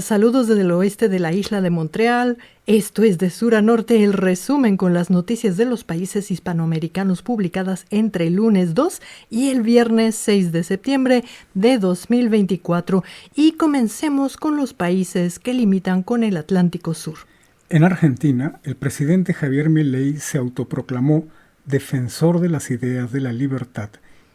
Saludos desde el oeste de la isla de Montreal. Esto es de sur a norte el resumen con las noticias de los países hispanoamericanos publicadas entre el lunes 2 y el viernes 6 de septiembre de 2024. Y comencemos con los países que limitan con el Atlántico Sur. En Argentina, el presidente Javier Milei se autoproclamó defensor de las ideas de la libertad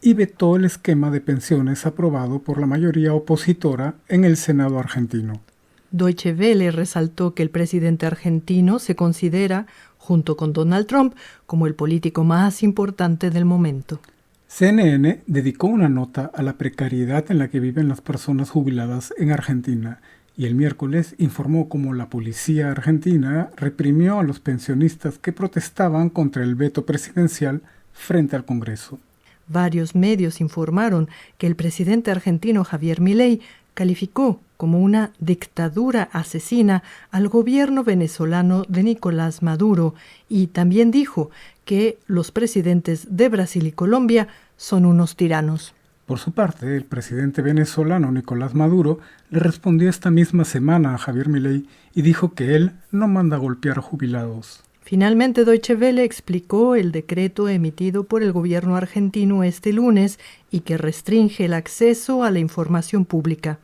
y vetó el esquema de pensiones aprobado por la mayoría opositora en el Senado argentino. Deutsche Welle resaltó que el presidente argentino se considera, junto con Donald Trump, como el político más importante del momento. CNN dedicó una nota a la precariedad en la que viven las personas jubiladas en Argentina y el miércoles informó cómo la policía argentina reprimió a los pensionistas que protestaban contra el veto presidencial frente al Congreso. Varios medios informaron que el presidente argentino Javier Milei calificó como una dictadura asesina al gobierno venezolano de Nicolás Maduro y también dijo que los presidentes de Brasil y Colombia son unos tiranos. Por su parte, el presidente venezolano Nicolás Maduro le respondió esta misma semana a Javier Milei y dijo que él no manda a golpear jubilados. Finalmente, Deutsche Welle explicó el decreto emitido por el gobierno argentino este lunes y que restringe el acceso a la información pública.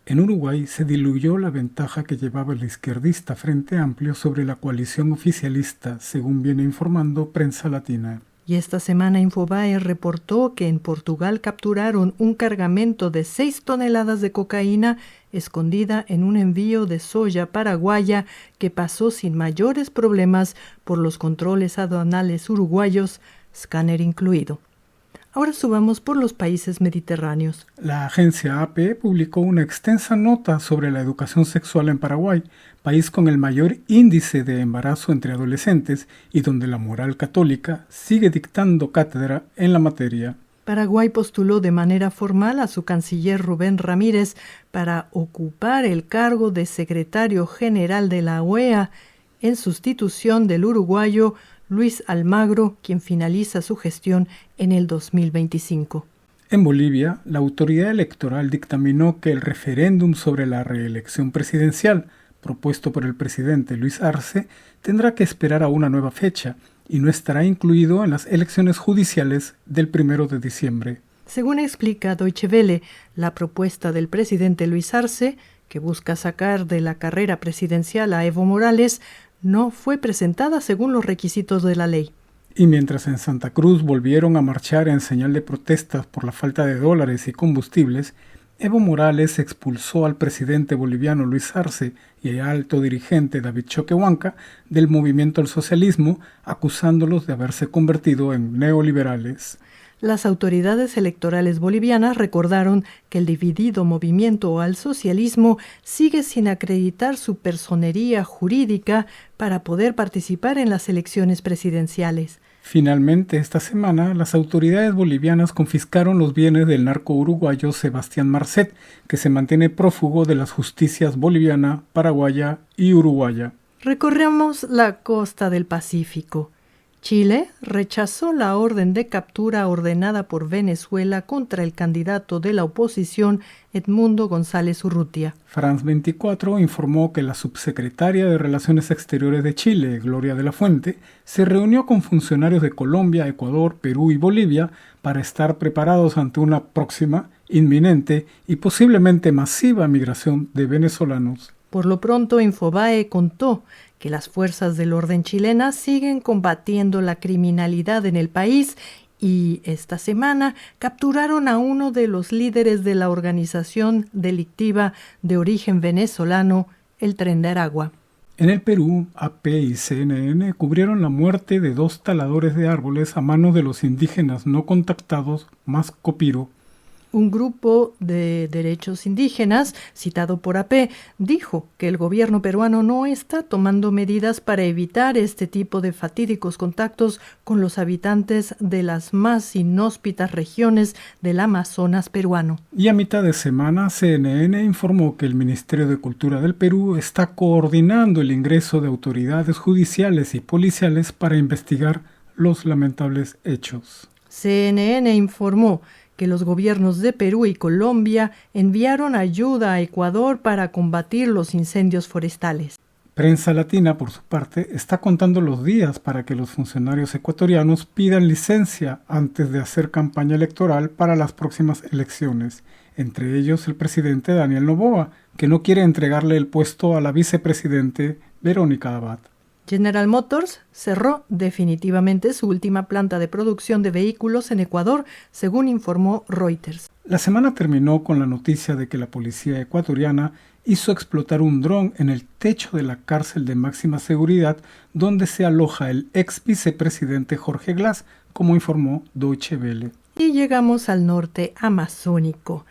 En Uruguay se diluyó la ventaja que llevaba el izquierdista Frente Amplio sobre la coalición oficialista, según viene informando Prensa Latina. Y esta semana Infobae reportó que en Portugal capturaron un cargamento de 6 toneladas de cocaína escondida en un envío de soya paraguaya que pasó sin mayores problemas por los controles aduanales uruguayos, escáner incluido. Ahora subamos por los países mediterráneos. La agencia AP publicó una extensa nota sobre la educación sexual en Paraguay, país con el mayor índice de embarazo entre adolescentes y donde la moral católica sigue dictando cátedra en la materia. Paraguay postuló de manera formal a su canciller Rubén Ramírez para ocupar el cargo de secretario general de la OEA en sustitución del uruguayo Luis Almagro, quien finaliza su gestión en el 2025. En Bolivia, la autoridad electoral dictaminó que el referéndum sobre la reelección presidencial propuesto por el presidente Luis Arce tendrá que esperar a una nueva fecha y no estará incluido en las elecciones judiciales del 1 de diciembre. Según explica Deutsche Welle, la propuesta del presidente Luis Arce, que busca sacar de la carrera presidencial a Evo Morales, no fue presentada según los requisitos de la ley. Y mientras en Santa Cruz volvieron a marchar en señal de protestas por la falta de dólares y combustibles, Evo Morales expulsó al presidente boliviano Luis Arce y al alto dirigente David Choquehuanca del movimiento al socialismo, acusándolos de haberse convertido en neoliberales. Las autoridades electorales bolivianas recordaron que el dividido movimiento al socialismo sigue sin acreditar su personería jurídica para poder participar en las elecciones presidenciales. Finalmente, esta semana, las autoridades bolivianas confiscaron los bienes del narco uruguayo Sebastián Marcet, que se mantiene prófugo de las justicias boliviana, paraguaya y uruguaya. Recorremos la costa del Pacífico. Chile rechazó la orden de captura ordenada por Venezuela contra el candidato de la oposición Edmundo González Urrutia. France 24 informó que la subsecretaria de Relaciones Exteriores de Chile, Gloria de la Fuente, se reunió con funcionarios de Colombia, Ecuador, Perú y Bolivia para estar preparados ante una próxima, inminente y posiblemente masiva migración de venezolanos. Por lo pronto, Infobae contó que las fuerzas del orden chilena siguen combatiendo la criminalidad en el país y esta semana capturaron a uno de los líderes de la organización delictiva de origen venezolano, el Tren de Aragua. En el Perú, AP y CNN cubrieron la muerte de 2 taladores de árboles a manos de los indígenas no contactados Mascopiro. Un grupo de derechos indígenas, citado por AP, dijo que el gobierno peruano no está tomando medidas para evitar este tipo de fatídicos contactos con los habitantes de las más inhóspitas regiones del Amazonas peruano. Y a mitad de semana, CNN informó que el Ministerio de Cultura del Perú está coordinando el ingreso de autoridades judiciales y policiales para investigar los lamentables hechos. CNN informó que los gobiernos de Perú y Colombia enviaron ayuda a Ecuador para combatir los incendios forestales. Prensa Latina, por su parte, está contando los días para que los funcionarios ecuatorianos pidan licencia antes de hacer campaña electoral para las próximas elecciones, entre ellos el presidente Daniel Noboa, que no quiere entregarle el puesto a la vicepresidente Verónica Abad. General Motors cerró definitivamente su última planta de producción de vehículos en Ecuador, según informó Reuters. La semana terminó con la noticia de que la policía ecuatoriana hizo explotar un dron en el techo de la cárcel de máxima seguridad donde se aloja el ex vicepresidente Jorge Glass, como informó Deutsche Welle. Y llegamos al norte amazónico.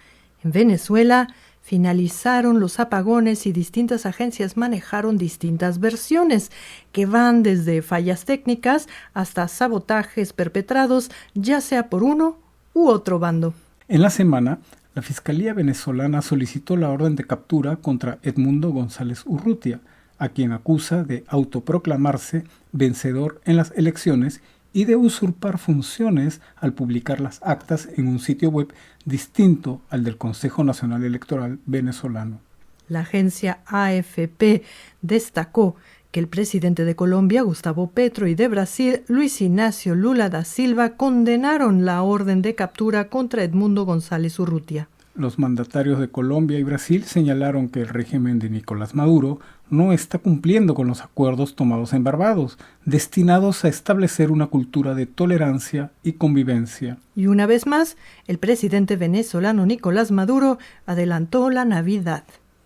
En Venezuela finalizaron los apagones y distintas agencias manejaron distintas versiones, que van desde fallas técnicas hasta sabotajes perpetrados, ya sea por uno u otro bando. En la semana, la Fiscalía venezolana solicitó la orden de captura contra Edmundo González Urrutia, a quien acusa de autoproclamarse vencedor en las elecciones y de usurpar funciones al publicar las actas en un sitio web distinto al del Consejo Nacional Electoral venezolano. La agencia AFP destacó que el presidente de Colombia, Gustavo Petro, y de Brasil, Luis Ignacio Lula da Silva, condenaron la orden de captura contra Edmundo González Urrutia. Los mandatarios de Colombia y Brasil señalaron que el régimen de Nicolás Maduro no está cumpliendo con los acuerdos tomados en Barbados, destinados a establecer una cultura de tolerancia y convivencia. Y una vez más, el presidente venezolano Nicolás Maduro adelantó la Navidad.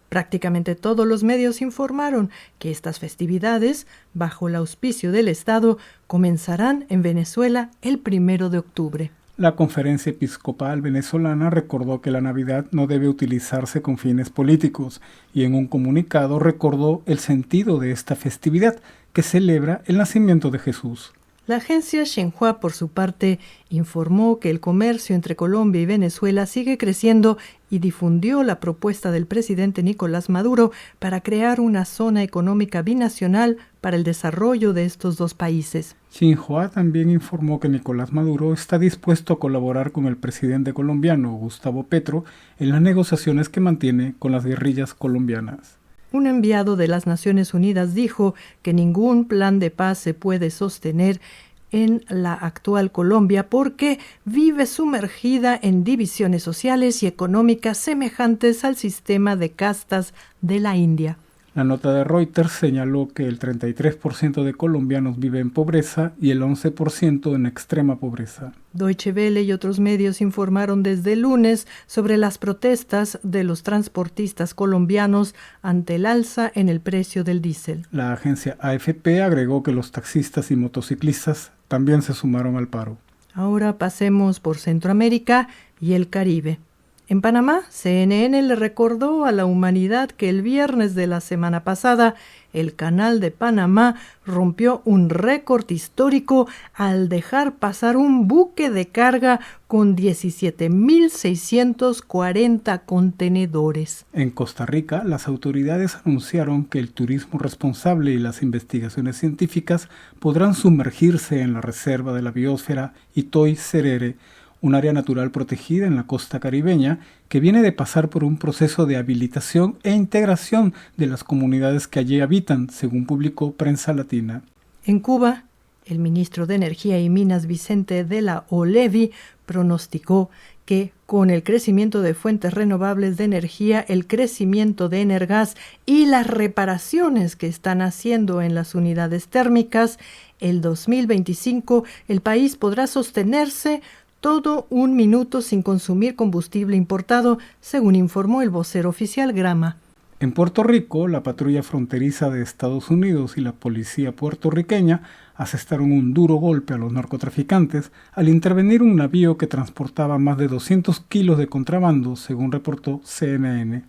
Prácticamente todos los medios informaron que estas festividades, bajo el auspicio del Estado, comenzarán en Venezuela el 1 de octubre. La Conferencia Episcopal Venezolana recordó que la Navidad no debe utilizarse con fines políticos y en un comunicado recordó el sentido de esta festividad que celebra el nacimiento de Jesús. La agencia Xinhua, por su parte, informó que el comercio entre Colombia y Venezuela sigue creciendo y difundió la propuesta del presidente Nicolás Maduro para crear una zona económica binacional para el desarrollo de estos dos países. Xinhua también informó que Nicolás Maduro está dispuesto a colaborar con el presidente colombiano Gustavo Petro en las negociaciones que mantiene con las guerrillas colombianas. Un enviado de las Naciones Unidas dijo que ningún plan de paz se puede sostener en la actual Colombia porque vive sumergida en divisiones sociales y económicas semejantes al sistema de castas de la India. La nota de Reuters señaló que el 33% de colombianos vive en pobreza y el 11% en extrema pobreza. Deutsche Welle y otros medios informaron desde el lunes sobre las protestas de los transportistas colombianos ante el alza en el precio del diésel. La agencia AFP agregó que los taxistas y motociclistas también se sumaron al paro. Ahora pasemos por Centroamérica y el Caribe. En Panamá, CNN le recordó a la humanidad que el viernes de la semana pasada, el Canal de Panamá rompió un récord histórico al dejar pasar un buque de carga con 17.640 contenedores. En Costa Rica, las autoridades anunciaron que el turismo responsable y las investigaciones científicas podrán sumergirse en la reserva de la biosfera Itoy Cerere, un área natural protegida en la costa caribeña que viene de pasar por un proceso de habilitación e integración de las comunidades que allí habitan, según publicó Prensa Latina. En Cuba, el ministro de Energía y Minas Vicente de la Olevi pronosticó que con el crecimiento de fuentes renovables de energía, el crecimiento de Energas y las reparaciones que están haciendo en las unidades térmicas, el 2025 el país podrá sostenerse todo un minuto sin consumir combustible importado, según informó el vocero oficial Grama. En Puerto Rico, la patrulla fronteriza de Estados Unidos y la policía puertorriqueña asestaron un duro golpe a los narcotraficantes al intervenir un navío que transportaba más de 200 kilos de contrabando, según reportó CNN.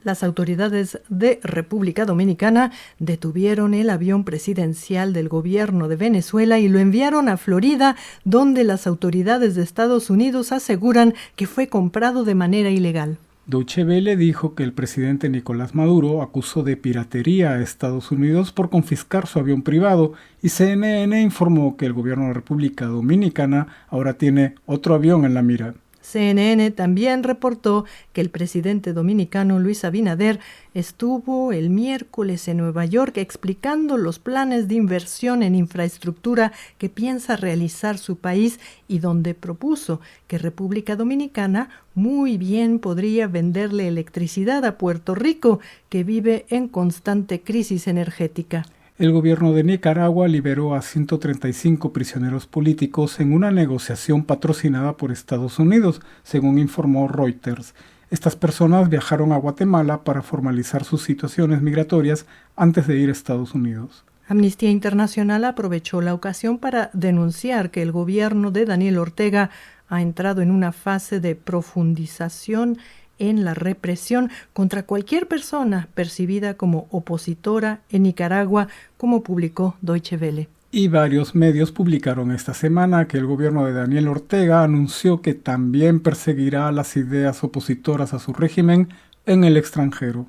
Las autoridades de República Dominicana detuvieron el avión presidencial del gobierno de Venezuela y lo enviaron a Florida, donde las autoridades de Estados Unidos aseguran que fue comprado de manera ilegal. Deutsche Welle dijo que el presidente Nicolás Maduro acusó de piratería a Estados Unidos por confiscar su avión privado y CNN informó que el gobierno de la República Dominicana ahora tiene otro avión en la mira. CNN también reportó que el presidente dominicano Luis Abinader estuvo el miércoles en Nueva York explicando los planes de inversión en infraestructura que piensa realizar su país y donde propuso que República Dominicana muy bien podría venderle electricidad a Puerto Rico, que vive en constante crisis energética. El gobierno de Nicaragua liberó a 135 prisioneros políticos en una negociación patrocinada por Estados Unidos, según informó Reuters. Estas personas viajaron a Guatemala para formalizar sus situaciones migratorias antes de ir a Estados Unidos. Amnistía Internacional aprovechó la ocasión para denunciar que el gobierno de Daniel Ortega ha entrado en una fase de profundización en la represión contra cualquier persona percibida como opositora en Nicaragua, como publicó Deutsche Welle. Y varios medios publicaron esta semana que el gobierno de Daniel Ortega anunció que también perseguirá las ideas opositoras a su régimen en el extranjero.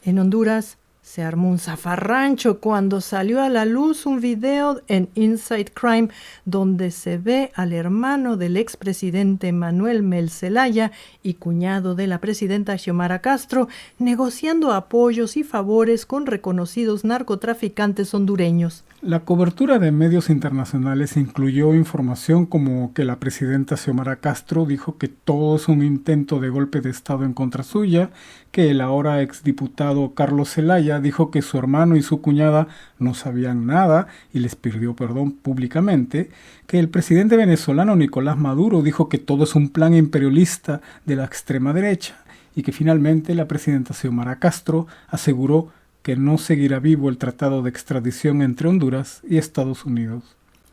En Honduras se armó un zafarrancho cuando salió a la luz un video en Inside Crime donde se ve al hermano del expresidente Manuel Mel Zelaya y cuñado de la presidenta Xiomara Castro negociando apoyos y favores con reconocidos narcotraficantes hondureños. La cobertura de medios internacionales incluyó información como que la presidenta Xiomara Castro dijo que todo es un intento de golpe de Estado en contra suya, que el ahora exdiputado Carlos Zelaya dijo que su hermano y su cuñada no sabían nada y les pidió perdón públicamente, que el presidente venezolano Nicolás Maduro dijo que todo es un plan imperialista de la extrema derecha y que finalmente la presidenta Xiomara Castro aseguró que no seguirá vivo el tratado de extradición entre Honduras y Estados Unidos.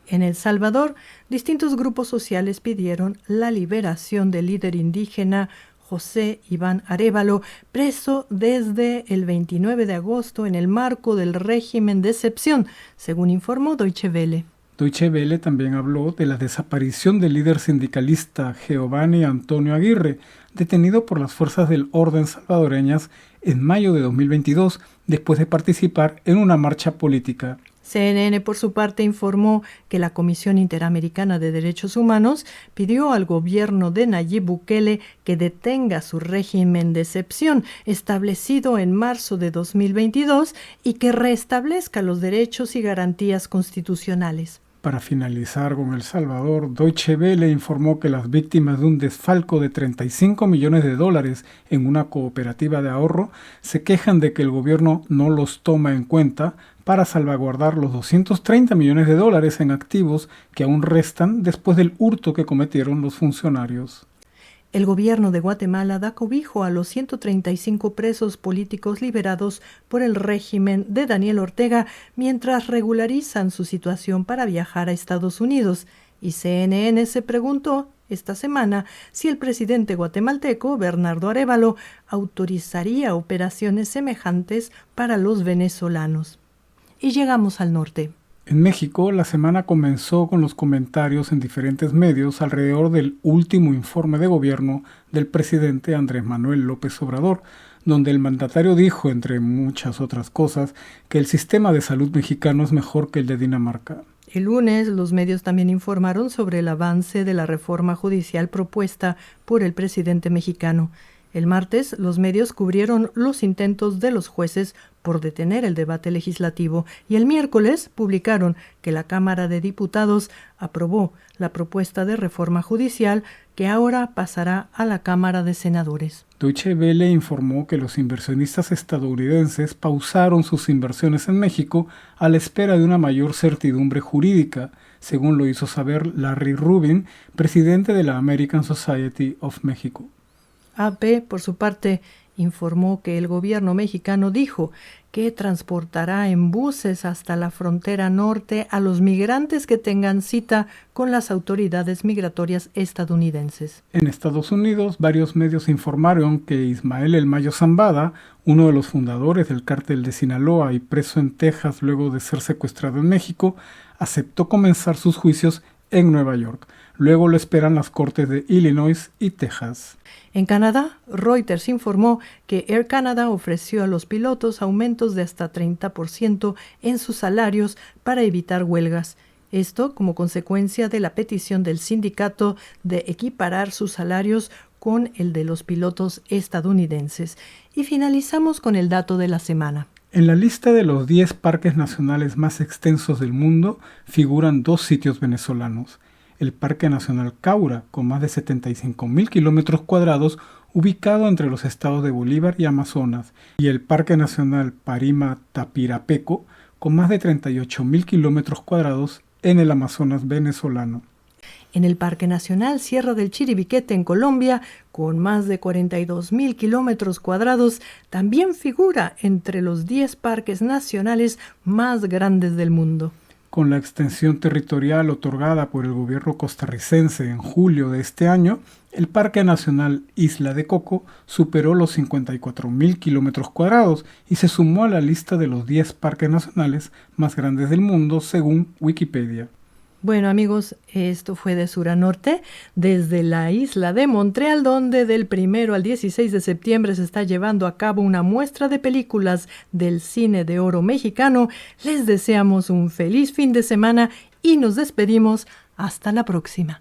En El Salvador, distintos grupos sociales pidieron la liberación del líder indígena José Iván Arévalo, preso desde el 29 de agosto en el marco del régimen de excepción, según informó Deutsche Welle. Deutsche Welle también habló de la desaparición del líder sindicalista Giovanni Antonio Aguirre, detenido por las fuerzas del orden salvadoreñas en mayo de 2022, después de participar en una marcha política. CNN, por su parte, informó que la Comisión Interamericana de Derechos Humanos pidió al gobierno de Nayib Bukele que detenga su régimen de excepción establecido en marzo de 2022 y que restablezca los derechos y garantías constitucionales. Para finalizar con El Salvador, Deutsche Welle informó que las víctimas de un desfalco de $35 millones en una cooperativa de ahorro se quejan de que el gobierno no los toma en cuenta para salvaguardar los $230 millones en activos que aún restan después del hurto que cometieron los funcionarios. El gobierno de Guatemala da cobijo a los 135 presos políticos liberados por el régimen de Daniel Ortega mientras regularizan su situación para viajar a Estados Unidos. Y CNN se preguntó esta semana si el presidente guatemalteco, Bernardo Arévalo, autorizaría operaciones semejantes para los venezolanos. Y llegamos al norte. En México, la semana comenzó con los comentarios en diferentes medios alrededor del último informe de gobierno del presidente Andrés Manuel López Obrador, donde el mandatario dijo, entre muchas otras cosas, que el sistema de salud mexicano es mejor que el de Dinamarca. El lunes, los medios también informaron sobre el avance de la reforma judicial propuesta por el presidente mexicano. El martes, los medios cubrieron los intentos de los jueces por detener el debate legislativo y el miércoles publicaron que la Cámara de Diputados aprobó la propuesta de reforma judicial que ahora pasará a la Cámara de Senadores. Deutsche Welle informó que los inversionistas estadounidenses pausaron sus inversiones en México a la espera de una mayor certidumbre jurídica, según lo hizo saber Larry Rubin, presidente de la American Society of Mexico. AP, por su parte, informó que el gobierno mexicano dijo que transportará en buses hasta la frontera norte a los migrantes que tengan cita con las autoridades migratorias estadounidenses. En Estados Unidos, varios medios informaron que Ismael El Mayo Zambada, uno de los fundadores del cártel de Sinaloa y preso en Texas luego de ser secuestrado en México, aceptó comenzar sus juicios en Nueva York. Luego lo esperan las cortes de Illinois y Texas. En Canadá, Reuters informó que Air Canada ofreció a los pilotos aumentos de hasta 30% en sus salarios para evitar huelgas. Esto como consecuencia de la petición del sindicato de equiparar sus salarios con el de los pilotos estadounidenses. Y finalizamos con el dato de la semana. En la lista de los 10 parques nacionales más extensos del mundo figuran 2 sitios venezolanos. El Parque Nacional Caura, con más de 75.000 kilómetros cuadrados, ubicado entre los estados de Bolívar y Amazonas, y el Parque Nacional Parima-Tapirapeco, con más de 38.000 kilómetros cuadrados en el Amazonas venezolano. En el Parque Nacional Sierra del Chiribiquete en Colombia, con más de 42.000 kilómetros cuadrados, también figura entre los 10 parques nacionales más grandes del mundo. Con la extensión territorial otorgada por el gobierno costarricense en julio de este año, el Parque Nacional Isla de Coco superó los 54.000 kilómetros cuadrados y se sumó a la lista de los 10 parques nacionales más grandes del mundo, según Wikipedia. Bueno, amigos, esto fue de sur a norte, desde la isla de Montreal, donde del 1 al 16 de septiembre se está llevando a cabo una muestra de películas del cine de oro mexicano. Les deseamos un feliz fin de semana y nos despedimos. Hasta la próxima.